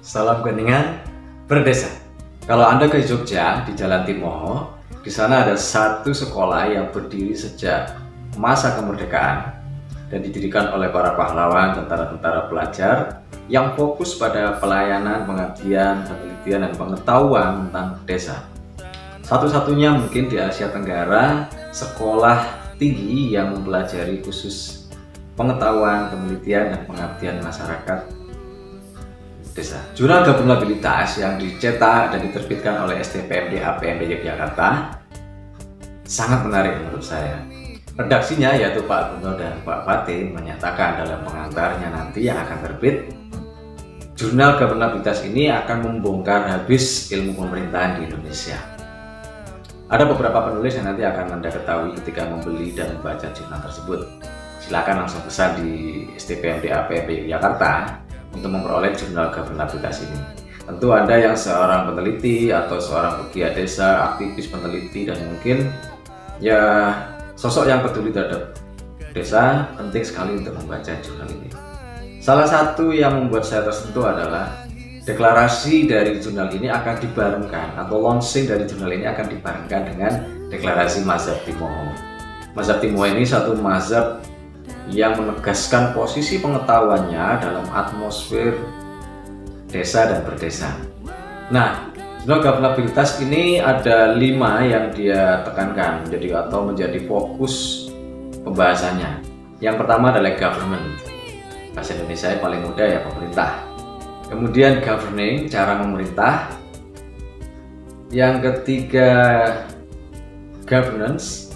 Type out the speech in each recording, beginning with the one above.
Salam Kuningan berdesa. Kalau Anda ke Jogja di Jalan Timoho, di sana ada satu sekolah yang berdiri sejak masa kemerdekaan dan didirikan oleh para pahlawan, tentara-tentara pelajar yang fokus pada pelayanan, pengabdian, penelitian, dan pengetahuan tentang desa. Satu-satunya mungkin di Asia Tenggara sekolah tinggi yang mempelajari khusus pengetahuan, penelitian, dan pengabdian masyarakat desa. Jurnal Governabilitas yang dicetak dan diterbitkan oleh STPMD APMD Yogyakarta sangat menarik menurut saya. Redaksinya yaitu Pak Guno dan Pak Fatin menyatakan dalam pengantarnya nanti yang akan terbit, Jurnal Governabilitas ini akan membongkar habis ilmu pemerintahan di Indonesia. Ada beberapa penulis yang nanti akan Anda ketahui ketika membeli dan membaca jurnal tersebut. Silakan langsung pesan di STPMD APMD Yogyakarta untuk memperoleh jurnal governabilitas ini. Tentu Anda yang seorang peneliti atau seorang pegiat desa, aktivis peneliti, dan mungkin ya sosok yang peduli terhadap desa, penting sekali untuk membaca jurnal ini. Salah satu yang membuat saya tersentuh adalah deklarasi dari jurnal ini akan dibarengkan, atau launching dari jurnal ini akan dibarengkan dengan deklarasi Mazhab Timoho. Mazhab Timoho ini satu mazhab yang menegaskan posisi pengetahuannya dalam atmosfer desa dan berdesa. Nah, jurnal governabilitas ini ada 5 yang dia tekankan menjadi fokus pembahasannya. Yang pertama adalah government. Bahasa Indonesia yang paling mudah ya pemerintah. Kemudian governing, cara memerintah. Yang ketiga governance,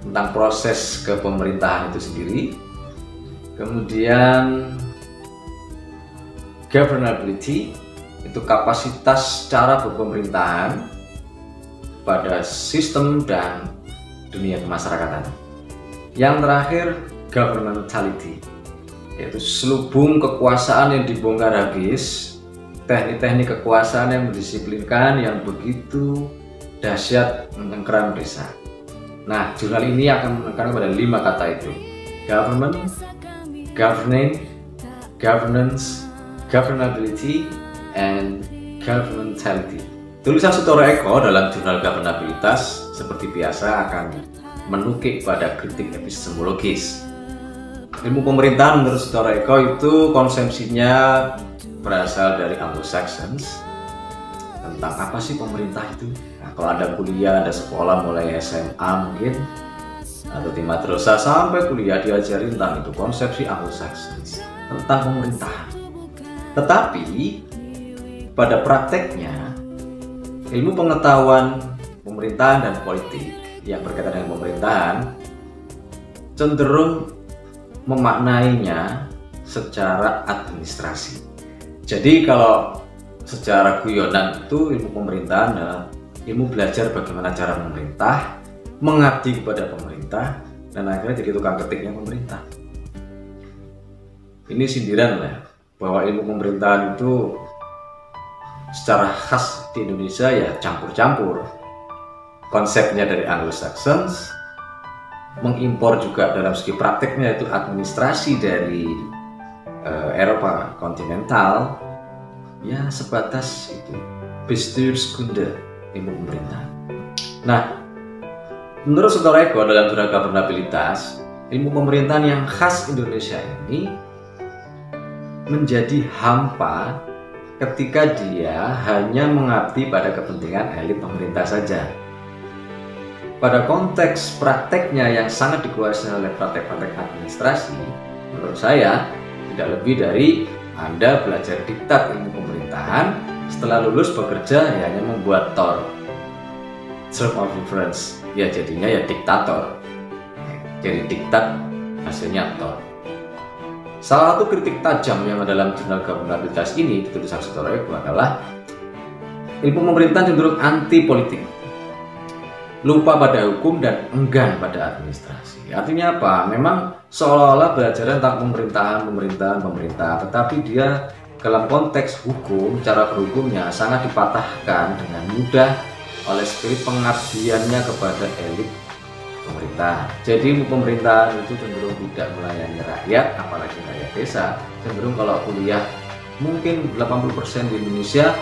tentang proses kepemerintahan itu sendiri. Kemudian governability, itu kapasitas cara berpemerintahan pada sistem dan dunia kemasyarakatan. Yang terakhir governmentality, yaitu selubung kekuasaan yang dibongkar habis, teknik-teknik kekuasaan yang mendisiplinkan yang begitu dahsyat mencengkeram desa. Nah, jurnal ini akan menekankan pada 5 kata itu: government, governing, governance, governability, and governmentality. Tulisan Sutoro Eko dalam jurnal governabilitas seperti biasa akan menukik pada kritik epistemologis. Ilmu pemerintahan menurut Sutoro Eko itu konsepsinya berasal dari Anglo-Saxons tentang apa sih pemerintah itu. Nah, kalau Anda kuliah, Anda sekolah mulai SMA mungkin atau di madrasah sampai kuliah diajari tentang itu, konsepsi Anglo-Saxons tentang pemerintahan. Tetapi pada prakteknya ilmu pengetahuan pemerintahan dan politik yang berkaitan dengan pemerintahan cenderung memaknainya secara administrasi. Jadi kalau secara guyonan itu ilmu pemerintahan adalah ilmu belajar bagaimana cara memerintah, mengabdi kepada pemerintah, dan akhirnya jadi tukang ketiknya pemerintah. Ini sindiran lah bahwa ilmu pemerintahan itu secara khas di Indonesia ya campur-campur. Konsepnya dari Anglo-Saxons, mengimpor juga dalam segi prakteknya itu administrasi dari Eropa kontinental, ya sebatas itu Bestuurskunde, ilmu pemerintahan. Nah, menurut Sutoro Eko dalam jurnal governabilitas, ilmu pemerintahan yang khas Indonesia ini menjadi hampa ketika dia hanya mengabdi pada kepentingan elit pemerintah saja. Pada konteks prakteknya yang sangat dikuasai oleh praktek-praktek administrasi, menurut saya tidak lebih dari Anda belajar diktat ilmu pemerintahan, setelah lulus bekerja ya hanya membuat TOR, term of reference, ya jadinya ya diktator. Jadi diktat hasilnya TOR. Salah satu kritik tajam yang dalam jurnal governabilitas ini dituliskan Sutoro Eko adalah ilmu pemerintahan cenderung anti politik, lupa pada hukum dan enggan pada administrasi. Artinya apa? Memang seolah-olah belajar tentang pemerintahan, tetapi dia dalam konteks hukum, cara berhukumnya sangat dipatahkan dengan mudah oleh spirit pengabdiannya kepada elit pemerintah. Jadi ilmu pemerintahan itu cenderung tidak melayani rakyat, apalagi rakyat desa. Cenderung kalau kuliah mungkin 80% di Indonesia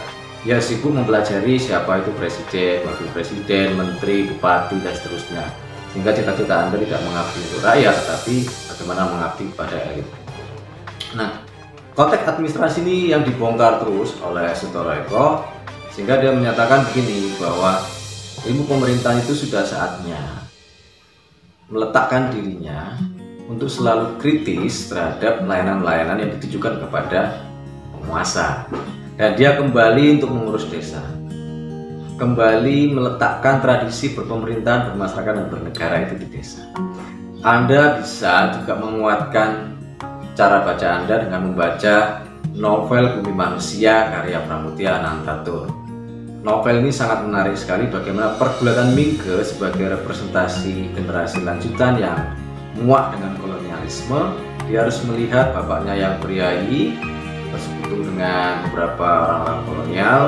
ya sibuk mempelajari siapa itu presiden, wakil presiden, menteri, bupati, dan seterusnya. Sehingga cita-cita Anda tidak mengabdi untuk rakyat, tetapi bagaimana mengabdi pada elit. Nah, konteks administrasi ini yang dibongkar terus oleh Sutoro Eko, sehingga dia menyatakan begini, bahwa ilmu pemerintahan itu sudah saatnya meletakkan dirinya untuk selalu kritis terhadap layanan-layanan yang ditujukan kepada penguasa. Dan dia kembali untuk mengurus desa, kembali meletakkan tradisi berpemerintahan, bermasyarakat, dan bernegara itu di desa. Anda bisa juga menguatkan cara baca Anda dengan membaca novel Bumi Manusia karya Pramudia Anantatur. Novel ini sangat menarik sekali, bagaimana pergulatan Mingge sebagai representasi generasi lanjutan yang muak dengan kolonialisme. Dia harus melihat bapaknya yang priai bersekutu dengan beberapa orang-orang kolonial,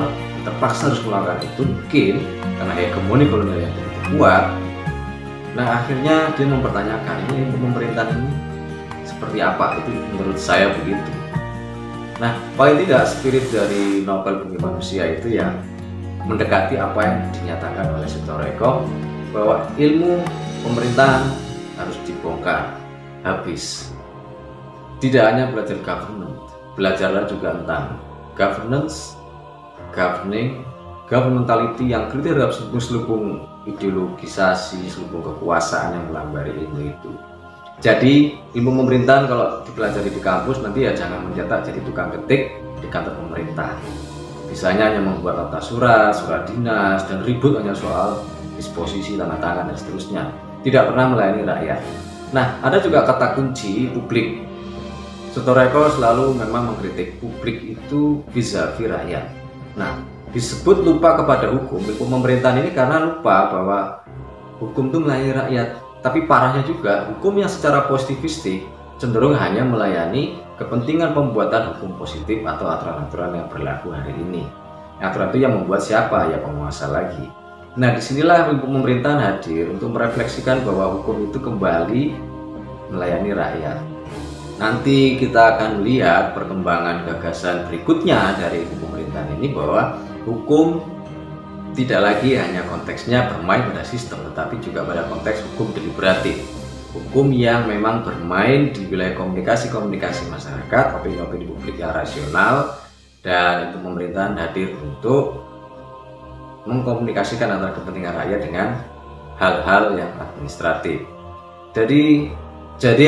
terpaksa harus melakukan itu mungkin karena hegemoni kolonial yang begitu kuat. Nah, akhirnya dia mempertanyakan, ini pemerintahan ini seperti apa? Itu menurut saya begitu. Nah, paling tidak spirit dari novel Bumi Manusia itu ya mendekati apa yang dinyatakan oleh Sutoro Eko, bahwa ilmu pemerintahan harus dibongkar habis. Tidak hanya belajar government, belajarlah juga tentang governance, governing, governmentality yang kritis terhadap selubung ideologisasi, selubung kekuasaan yang melambari ilmu itu. Jadi ilmu pemerintahan kalau dipelajari di kampus nanti ya jangan mencetak jadi tukang ketik di kantor pemerintah. Misalnya hanya membuat nota surat, surat dinas, dan ribut hanya soal disposisi, tanda tangan, dan seterusnya. Tidak pernah melayani rakyat. Nah, ada juga kata kunci publik. Sutoro Eko selalu memang mengkritik publik itu vis-a-vis rakyat. Nah, disebut lupa kepada hukum, ilmu pemerintahan ini karena lupa bahwa hukum itu melayani rakyat. Tapi parahnya juga, hukum yang secara positivistik cenderung hanya melayani kepentingan pembuatan hukum positif atau aturan-aturan yang berlaku hari ini. Aturan itu yang membuat siapa? Ya penguasa lagi. Nah, disinilah ilmu pemerintahan hadir untuk merefleksikan bahwa hukum itu kembali melayani rakyat. Nanti kita akan melihat perkembangan gagasan berikutnya dari ilmu pemerintahan ini, bahwa hukum tidak lagi hanya konteksnya bermain pada sistem, tetapi juga pada konteks hukum deliberatif. Hukum yang memang bermain di wilayah komunikasi masyarakat, opini-opini publik yang rasional, dan itu pemerintahan hadir untuk mengkomunikasikan antara kepentingan rakyat dengan hal-hal yang administratif. Jadi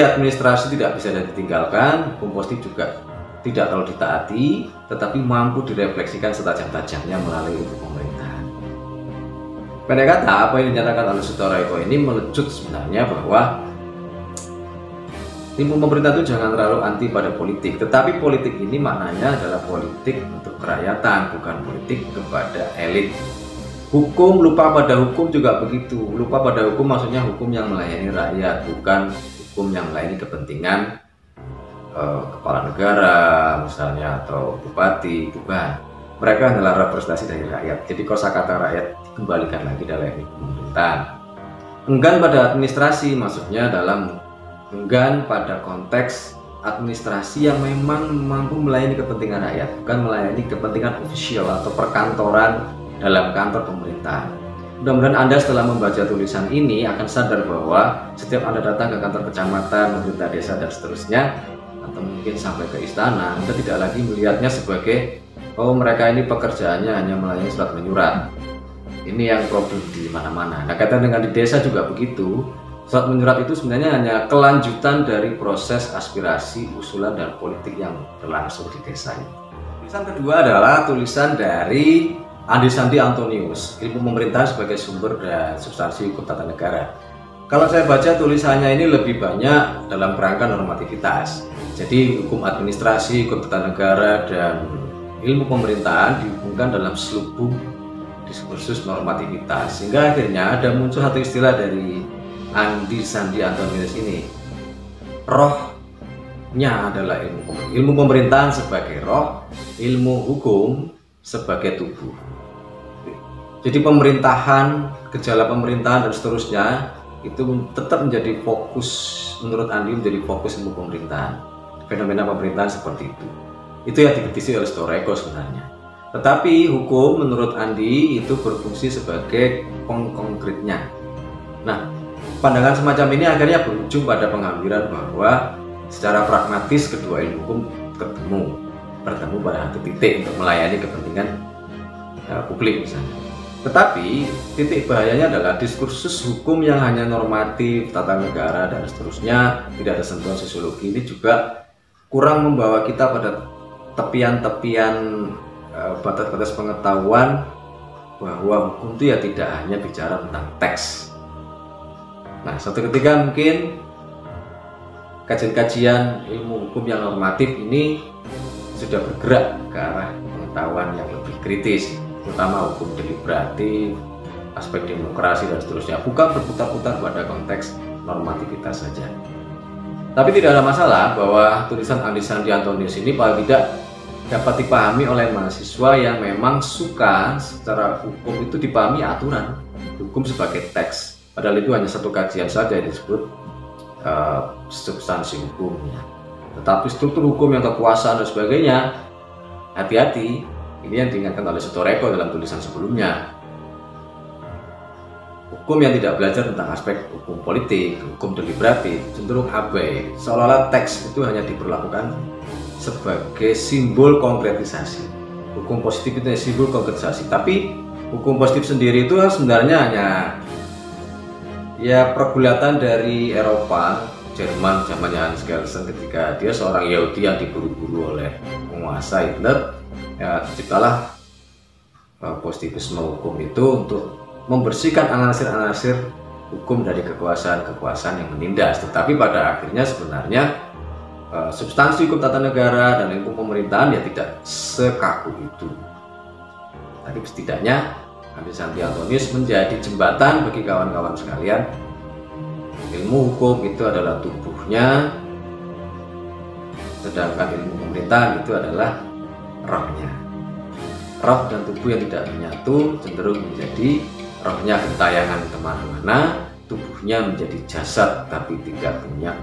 administrasi tidak bisa ditinggalkan, hukum positif juga tidak terlalu ditaati, tetapi mampu direfleksikan setajam-tajamnya melalui ilmu pemerintahan. Pendek kata, apa yang dinyatakan oleh Sutoro Eko ini melecut sebenarnya bahwa ilmu pemerintah itu jangan terlalu anti pada politik, tetapi politik ini maknanya adalah politik untuk kerakyatan, bukan politik kepada elit. Hukum, lupa pada hukum juga begitu. Lupa pada hukum maksudnya hukum yang melayani rakyat, bukan hukum yang melayani kepentingan kepala negara misalnya, atau bupati, bukan. Mereka adalah representasi dari rakyat. Jadi kosakata rakyat dikembalikan lagi dalam ilmu pemerintahan. Enggan pada administrasi maksudnya dalam enggan pada konteks administrasi yang memang mampu melayani kepentingan rakyat, bukan melayani kepentingan ofisial atau perkantoran dalam kantor pemerintahan. Mudah-mudahan Anda setelah membaca tulisan ini akan sadar bahwa setiap Anda datang ke kantor kecamatan, pemerintah desa, dan seterusnya, atau mungkin sampai ke istana, Anda tidak lagi melihatnya sebagai, oh mereka ini pekerjaannya hanya melayani surat menyurat. Ini yang problem di mana-mana. Nah, kaitan dengan di desa juga begitu. Surat menyurat itu sebenarnya hanya kelanjutan dari proses aspirasi, usulan, dan politik yang berlangsung di desa ini. Tulisan kedua adalah tulisan dari Andi Sandi Antonius, ilmu pemerintahan sebagai sumber dan substansi hukum tata negara. Kalau saya baca tulisannya ini lebih banyak dalam kerangka normativitas. Jadi hukum administrasi, hukum tata negara, dan ilmu pemerintahan dihubungkan dalam selubung diskursus normativitas. Sehingga akhirnya ada muncul satu istilah dari Andi Sandi Antonius ini. Rohnya adalah ilmu pemerintahan sebagai roh, ilmu hukum sebagai tubuh. Jadi pemerintahan, gejala pemerintahan, dan seterusnya itu tetap menjadi fokus, menurut Andi menjadi fokus ilmu pemerintahan. Fenomena pemerintahan seperti itu. Itu yang dikritisi oleh Storeko sebenarnya. Tetapi hukum menurut Andi itu berfungsi sebagai pengkonkretnya. Nah, pandangan semacam ini akhirnya berujung pada penghampiran bahwa secara pragmatis kedua ilmu hukum bertemu pada satu titik untuk melayani kepentingan publik misalnya. Tetapi titik bahayanya adalah diskursus hukum yang hanya normatif, tata negara dan seterusnya, tidak ada sentuhan sosiologi, ini juga kurang membawa kita pada tepian-tepian batas-batas pengetahuan bahwa hukum itu ya tidak hanya bicara tentang teks. Nah, suatu ketika mungkin kajian-kajian ilmu hukum yang normatif ini sudah bergerak ke arah pengetahuan yang lebih kritis, terutama hukum deliberatif, aspek demokrasi dan seterusnya, bukan berputar-putar pada konteks normativitas saja. Tapi tidak ada masalah bahwa tulisan Andi Sandi Antonius ini paling tidak dapat dipahami oleh mahasiswa yang memang suka secara hukum itu dipahami aturan hukum sebagai teks. Padahal itu hanya satu kajian saja yang disebut substansi hukumnya. Tetapi struktur hukum yang kekuasaan dan sebagainya, hati-hati. Ini yang diingatkan oleh Storeko dalam tulisan sebelumnya. Hukum yang tidak belajar tentang aspek hukum politik, hukum deliberatif, cenderung abai. Seolah-olah teks itu hanya diperlakukan sebagai simbol konkretisasi. Hukum positif itu simbol konkretisasi. Tapi hukum positif sendiri itu sebenarnya hanya ya pergulatan dari Eropa, Jerman zamannya Hans Kelsen ketika dia seorang Yahudi yang diburu-buru oleh penguasa Hitler. Ya, ciptalah positivisme hukum itu untuk membersihkan anasir-anasir hukum dari kekuasaan-kekuasaan yang menindas. Tetapi pada akhirnya sebenarnya substansi hukum tata negara dan hukum pemerintahan ya tidak sekaku itu. Tapi setidaknya Andi Sandi Antonius menjadi jembatan bagi kawan-kawan sekalian. Ilmu hukum itu adalah tubuhnya, sedangkan ilmu pemerintahan itu adalah rohnya. Roh dan tubuh yang tidak menyatu cenderung menjadi rohnya gentayangan kemana-mana, tubuhnya menjadi jasad tapi tidak punya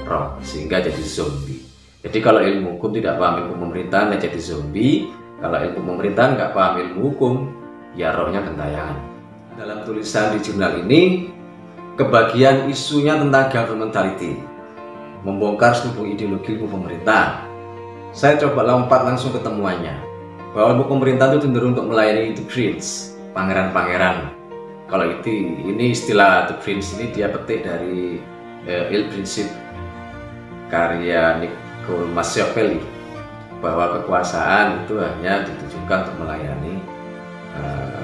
roh, sehingga jadi zombie. Jadi kalau ilmu hukum tidak paham ilmu pemerintahan ya jadi zombie. Kalau ilmu pemerintahan nggak paham ilmu hukum, ya rohnya gentayangan. Dalam tulisan di jurnal ini, kebagian isunya tentang governmentality, membongkar selubung ideologi ilmu pemerintahan. Saya coba lompat langsung ke temuannya, bahwa ilmu pemerintahan itu cenderung untuk melayani the prince, pangeran-pangeran. Kalau ini istilah the prince ini dia petik dari Il Principe karya Niccolò Machiavelli, bahwa kekuasaan itu hanya ditujukan untuk melayani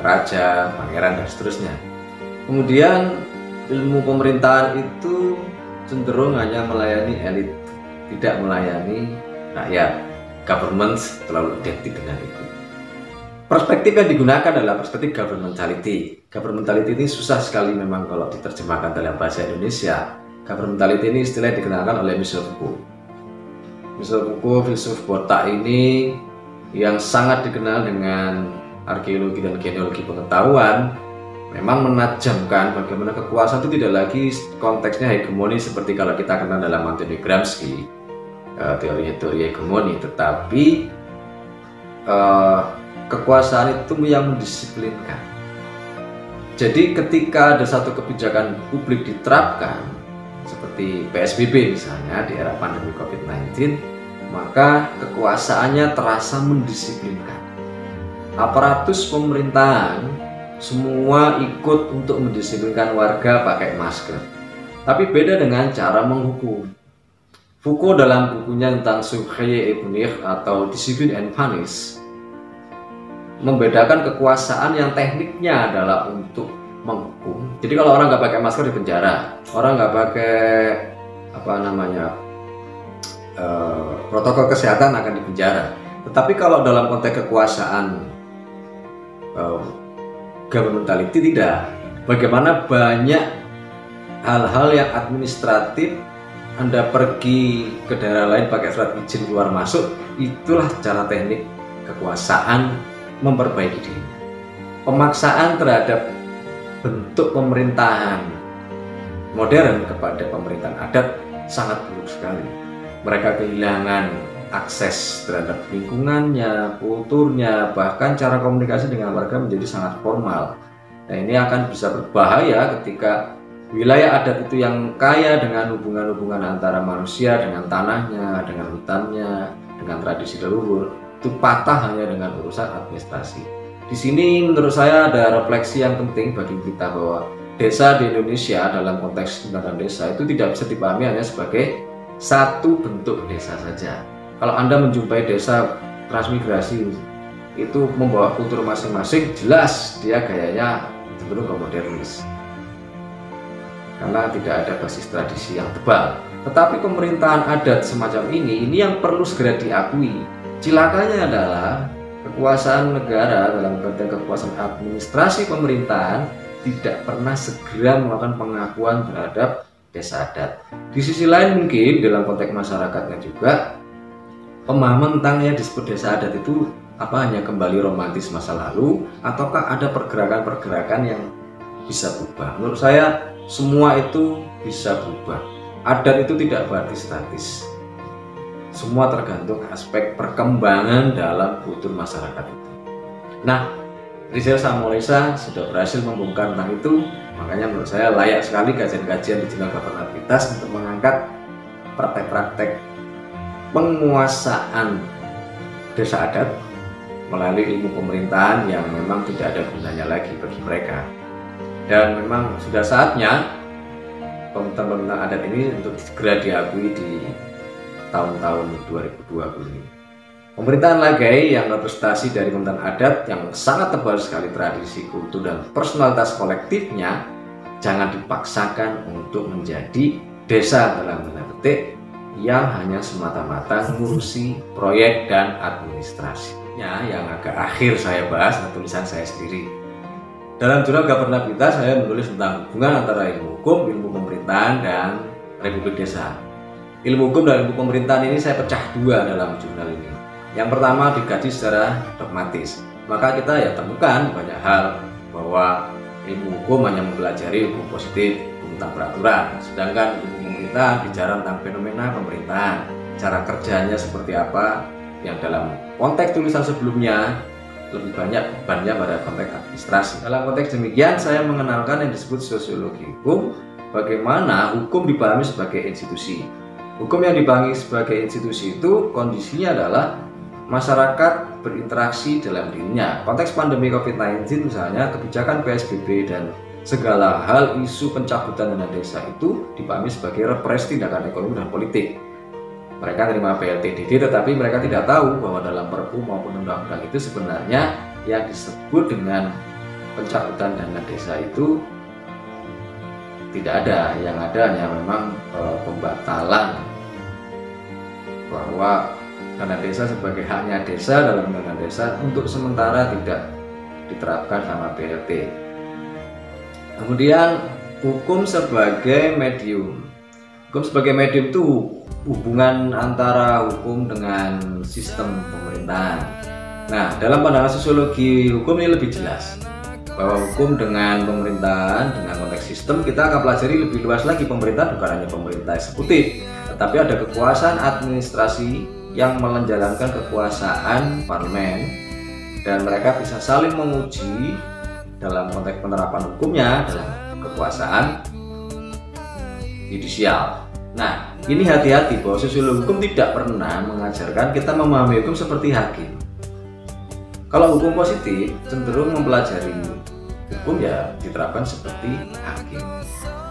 raja, pangeran dan seterusnya. Kemudian ilmu pemerintahan itu cenderung hanya melayani elit, tidak melayani rakyat. Government terlalu identik dengan itu. Perspektif yang digunakan adalah perspektif governmentality. Governmentality ini susah sekali memang kalau diterjemahkan dalam bahasa Indonesia. Governmentality ini istilah yang dikenakan oleh Michel Foucault. Michel Foucault, filsuf botak ini yang sangat dikenal dengan arkeologi dan genealogi pengetahuan, memang menajamkan bagaimana kekuasaan itu tidak lagi konteksnya hegemoni seperti kalau kita kenal dalam Antonio Gramsci, teori hegemoni, tetapi kekuasaan itu yang mendisiplinkan. Jadi ketika ada satu kebijakan publik diterapkan seperti PSBB misalnya di era pandemi COVID-19, maka kekuasaannya terasa mendisiplinkan. Aparatus pemerintahan semua ikut untuk mendisiplinkan warga pakai masker. Tapi beda dengan cara menghukum. Foucault dalam bukunya tentang Surveiller et Punir atau Discipline and Punish membedakan kekuasaan yang tekniknya adalah untuk menghukum. Jadi kalau orang nggak pakai masker di penjara, orang nggak pakai protokol kesehatan akan di penjara. Tetapi kalau dalam konteks kekuasaan governmentality tidak. Bagaimana banyak hal-hal yang administratif, Anda pergi ke daerah lain pakai surat izin keluar masuk, itulah cara teknik kekuasaan memperbaiki diri. Pemaksaan terhadap bentuk pemerintahan modern kepada pemerintahan adat sangat buruk sekali. Mereka kehilangan akses terhadap lingkungannya, kulturnya, bahkan cara komunikasi dengan warga menjadi sangat formal. Nah, ini akan bisa berbahaya ketika wilayah adat itu yang kaya dengan hubungan-hubungan antara manusia dengan tanahnya, dengan hutannya, dengan tradisi leluhur, itu patah hanya dengan urusan administrasi. Di sini menurut saya ada refleksi yang penting bagi kita bahwa desa di Indonesia dalam konteks tatanan desa itu tidak bisa dipahami hanya sebagai satu bentuk desa saja. Kalau Anda menjumpai desa transmigrasi itu membawa kultur masing-masing, jelas dia gayanya cenderung ke modernis karena tidak ada basis tradisi yang tebal. Tetapi pemerintahan adat semacam ini yang perlu segera diakui. Cilakanya adalah kekuasaan negara dalam konteks kekuasaan administrasi pemerintahan tidak pernah segera melakukan pengakuan terhadap desa adat. Di sisi lain mungkin dalam konteks masyarakatnya juga pemahaman tentang yang disebut desa adat itu hanya kembali romantis masa lalu ataukah ada pergerakan-pergerakan yang bisa berubah. Menurut saya semua itu bisa berubah. Adat itu tidak berarti statis. Semua tergantung aspek perkembangan dalam kultur masyarakat itu. Nah, Rizal sama Molesa sudah berhasil membongkar tentang itu, makanya menurut saya layak sekali kajian-kajian di Jurnal Governabilitas untuk mengangkat praktek-praktek penguasaan desa adat melalui ilmu pemerintahan yang memang tidak ada gunanya lagi bagi mereka. Dan memang sudah saatnya pemerintahan adat ini untuk segera diakui di tahun-tahun 2020 ini. Pemerintahan Lagai yang representasi dari pemerintahan adat yang sangat tebal sekali tradisi, kultur, dan personalitas kolektifnya jangan dipaksakan untuk menjadi desa dalam tanda petik yang hanya semata-mata ngurusi proyek dan administrasinya yang agak akhir saya bahas dan tulisan saya sendiri. Dalam Jurnal Governabilitas saya menulis tentang hubungan antara ilmu hukum, ilmu pemerintahan, dan Republik Desa. Ilmu hukum dan ilmu pemerintahan ini saya pecah dua dalam jurnal ini. Yang pertama dikaji secara dogmatis. Maka kita temukan banyak hal bahwa ilmu hukum hanya mempelajari hukum positif, hukum tentang peraturan. Sedangkan ilmu pemerintahan bicara tentang fenomena pemerintahan, cara kerjanya seperti apa, yang dalam konteks tulisan sebelumnya lebih banyak bebannya pada konteks administrasi. Dalam konteks demikian, saya mengenalkan yang disebut sosiologi hukum, bagaimana hukum dipahami sebagai institusi. Hukum yang dipahami sebagai institusi itu kondisinya adalah masyarakat berinteraksi dalam dirinya. Konteks pandemi COVID-19 misalnya, kebijakan PSBB dan segala hal isu pencabutan dana desa itu dipahami sebagai represi tindakan ekonomi dan politik. Mereka terima PLTDD tetapi mereka tidak tahu bahwa dalam Perpu maupun undang-undang itu sebenarnya yang disebut dengan pencabutan dana desa itu tidak ada. Yang ada hanya memang pembatalan bahwa dana desa sebagai haknya desa dalam dana desa untuk sementara tidak diterapkan sama PLT. Kemudian hukum sebagai medium. Hukum sebagai medium itu hubungan antara hukum dengan sistem pemerintahan. Nah, dalam pandangan sosiologi hukum ini lebih jelas bahwa hukum dengan pemerintahan, dengan konteks sistem kita akan pelajari lebih luas lagi. Pemerintah bukan hanya pemerintah eksekutif, tetapi ada kekuasaan administrasi yang menjalankan kekuasaan parlemen dan mereka bisa saling menguji dalam konteks penerapan hukumnya dalam kekuasaan yudisial. Nah, ini hati-hati bahwa sosiologi hukum tidak pernah mengajarkan kita memahami hukum seperti hakim. Kalau hukum positif cenderung mempelajari hukum diterapkan seperti hakim.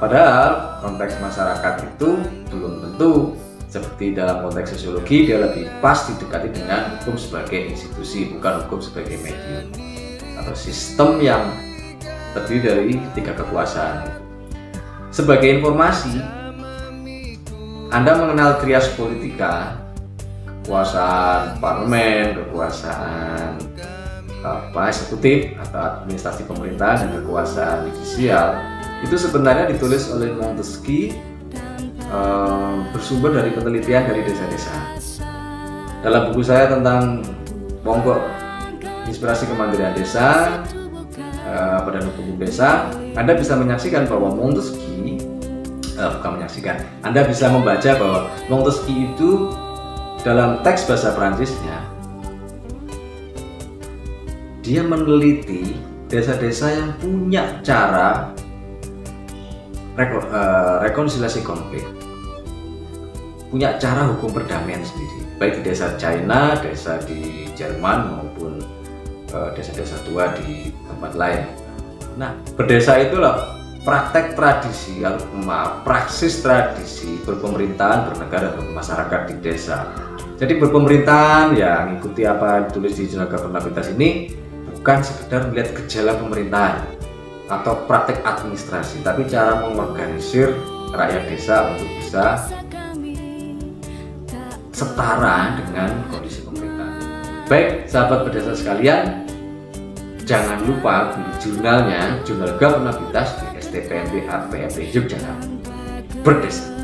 Padahal konteks masyarakat itu belum tentu seperti dalam konteks sosiologi, dia lebih pas didekati dengan hukum sebagai institusi, bukan hukum sebagai medium atau sistem yang terdiri dari 3 kekuasaan. Sebagai informasi, Anda mengenal trias politika, kekuasaan parlemen, kekuasaan eksekutif atau administrasi pemerintahan, dan kekuasaan yudisial. Itu sebenarnya ditulis oleh Montesquieu bersumber dari penelitian dari desa-desa. Dalam buku saya tentang pokok inspirasi kemandirian desa, pada hukum desa, Anda bisa menyaksikan bahwa Montesquieu Anda bisa membaca bahwa Montesquieu itu dalam teks bahasa Perancisnya, dia meneliti desa-desa yang punya cara rekonsiliasi konflik, punya cara hukum perdamaian sendiri, baik di desa China, desa di Jerman, maupun desa-desa tua di tempat lain. Nah, berdesa itulah praktek tradisi, praksis tradisi berpemerintahan, bernegara, dan masyarakat di desa. Jadi berpemerintahan ya mengikuti apa ditulis di Jenaka Pernapitas ini, bukan sekedar melihat gejala pemerintahan atau praktek administrasi, tapi cara mengorganisir rakyat desa untuk bisa setara dengan kondisi pemerintahan. Baik, sahabat berdesa sekalian, jangan lupa beli jurnalnya, Jurnal Pernapitas di STPMB APMP Yogyakarta. Berdesa.